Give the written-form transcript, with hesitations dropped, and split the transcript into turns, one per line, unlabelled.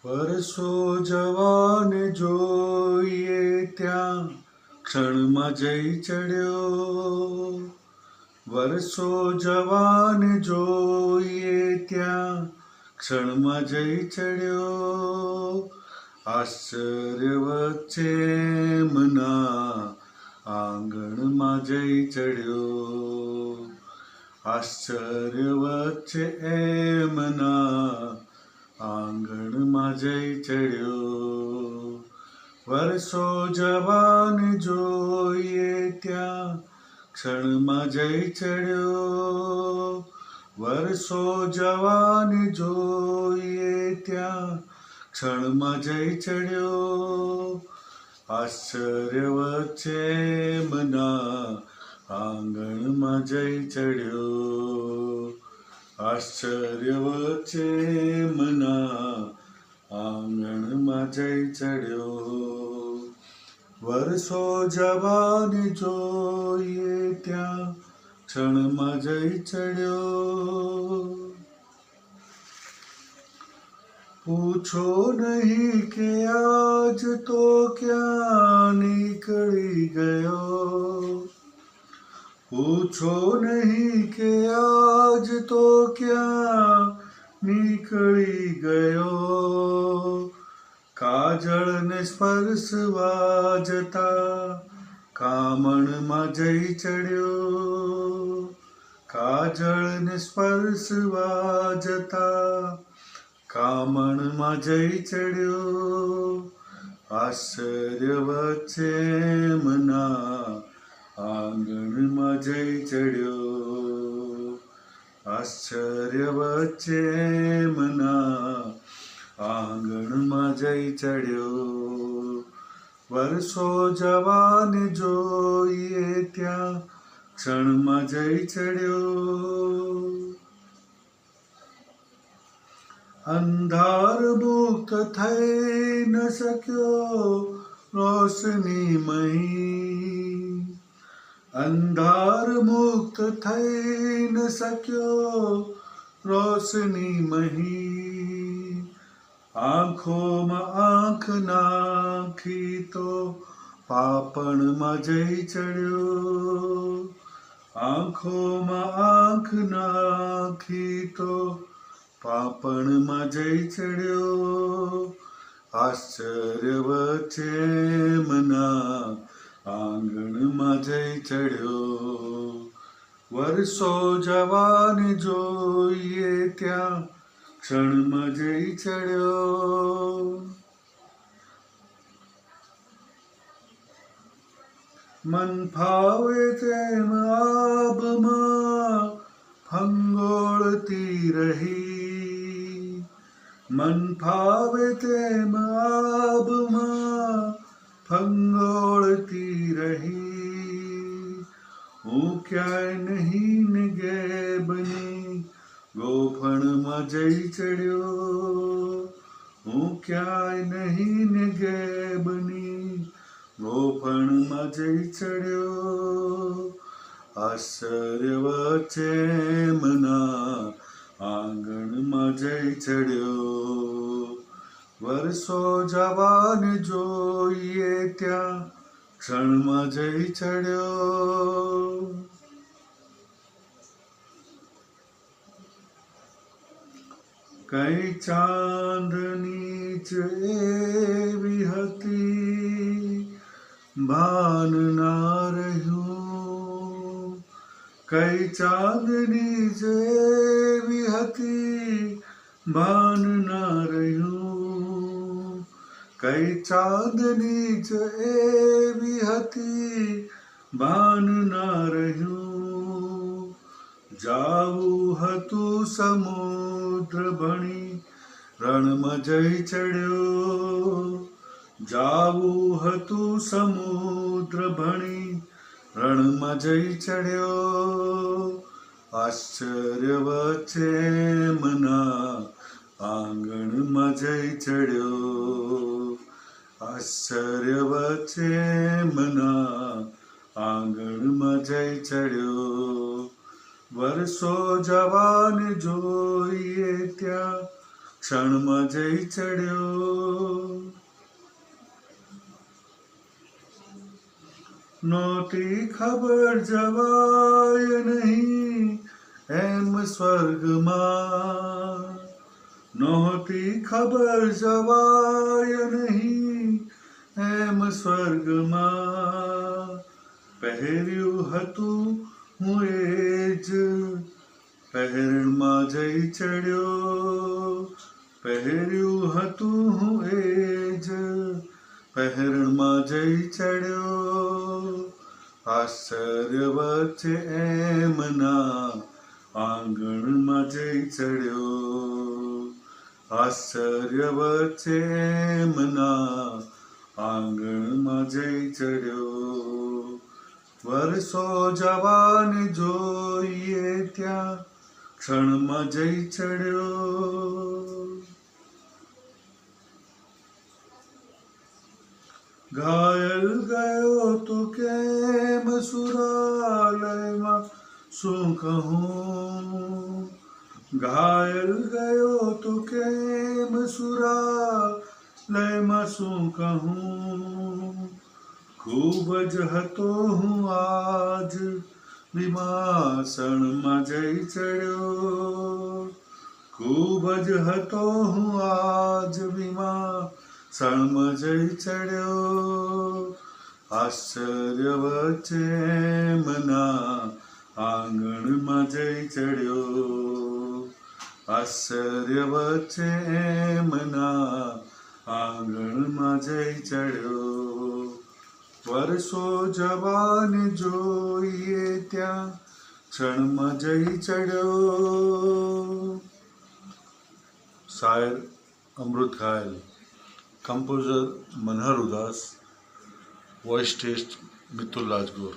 વરસો જવાને જોઈએ ત્યાં ક્ષણમાં જઈ ચડ્યો. વરસો જવાને જોઈએ ત્યાં ક્ષણમાં જઈ ચડ્યો. આશ્ચર્ય વચ્ચે મના આંગણમાં જઈ ચડ્યો. આશ્ચર્ય વચ્ચે એમના આંગણમાં જઈ ચડ્યો. વરસો જવાને જોઈએ ત્યાં ક્ષણમાં જઈ ચડ્યો. વરસો જવાને જોઈએ ત્યાં ક્ષણમાં જઈ ચડ્યો. આશ્ચર્ય વચ્ચે મના આંગણમાં જઈ ચડ્યો. આશ્ચર્ય વચ્ચે મના આંગણમાં જઈ ચડ્યો. વરસો જવાને જોઈએ ત્યાં ક્ષણમાં જઈ ચડ્યો. પૂછો નહીં કે આજ તો ક્યાં નીકળી ગયો. પૂછો નહીં કે આજ તો ક્યાં નીકળી ગયો. કાજળને સ્પર્શવા જતા કામણમાં જઈ ચડ્યો. કાજળને સ્પર્શવા જતા કામણમાં જઈ ચડ્યો. આશ્ચર્ય વચ્ચે મના આંગણમાં જઈ ચડ્યો. આશ્ચર્ય વચ્ચે મના આંગણમાં જઈ ચડ્યો. વરસો જવાને જોઈએ ત્યાં ક્ષણમાં જઈ ચડ્યો. અંધાર મુક્ત થઈ ન શક્યો રોશનીમય. અંધાર મુક્ત થઈ ન શક્યો રોશનીમય. આંખોમાં આંખ નાખી તો પાપણમાં જઈ ચડ્યો. આંખોમાં આંખ નાખી તો પાપણમાં જઈ ચડ્યો. આશ્ચર્ય વચ્ચે મના આંગણમાં જઈ ચડ્યો. વરસો જવાને જોઈએ ત્યાં ક્ષણમાં જઈ ચડ્યો. મન ફાવે તેમ આબમાં ફંગોળતી રહી. મન ફાવે તેમ આબમાં ફંગોળતી રહી. હું ક્યાંય નહીં ને ગેબની ગોફણમાં જઈ ચડ્યો. હું ક્યાંય નહીં ને ગેબની ગોફણમાં જઈ ચડ્યો. આશ્ચર્ય વચ્ચે મના આંગણમાં જઈ ચડ્યો. વરસો જવાને જોઈએ ત્યાં ક્ષણમાં જઈ ચડ્યો. કઈ ચાંદની જ એવી હતી ભાન ના રહ્યું. કઈ ચાંદની જ એવી હતી ભાન ના રહ્યું. કઈ ચાંદની જ એવી હતી ભાન ના રહ્યું. જાવું હતું સમુદ્ર ભણી રણમાં જઈ ચડ્યો. જાવું હતું સમુદ્ર ભણી રણમાં જઈ ચડ્યો. આશ્ચર્ય વચ્ચે મના આંગણમાં જઈ ચડ્યો. આશ્ચર્ય વચ્ચે મના આંગણમાં જઈ ચડ્યો. વરસો જવાને જોઈએ ત્યાં ક્ષણમાં જઈ ચડ્યો. નહોતી ખબર જવાય નહીં એમ સ્વર્ગમાં, નહોતી ખબર જવાય નહીં એમ સ્વર્ગમાં. પહેર્યું હતું હું એ જ પહેરણમાં જઈ ચડ્યો. પહેર્યું હતું હું એ જ પહેરણમાં જઈ ચડ્યો. આશ્ચર્ય વચ્ચે એમના આંગણમાં જઈ ચડ્યો. આશ્ચર્ય વચ્ચે એમના આંગણમાં જઈ ચડ્યો. વર્ષો જવાને જોઈએ ત્યાં ક્ષણમાં જઈ ચડ્યો. ઘાયલ ગયો તો કેમ સુરાલયમાં શું કહું. ઘાયલ ગયો તો કેમ સુરાલયમાં શું કહું. ખૂબ જ હતો હું આજ વિમાસણમાં જઈ ચડ્યો. ખૂબ જ હતો હું આજ વિમાસણમાં જઈ ચડ્યો. આશ્ચર્ય વચ્ચે એમના આંગણમાં જઈ ચડ્યો. આશ્ચર્ય વચ્ચે એમના આંગણમાં જઈ ચડ્યો. વર્ષો જવાને જોઈએ ત્યાં ક્ષણમાં જઈ ચડ્યો. શાયર અમૃત ઘાયલ, કમ્પોઝર મનહર ઉદાસ, વોઇસ ટેસ્ટ મિતુલ રાજગોર.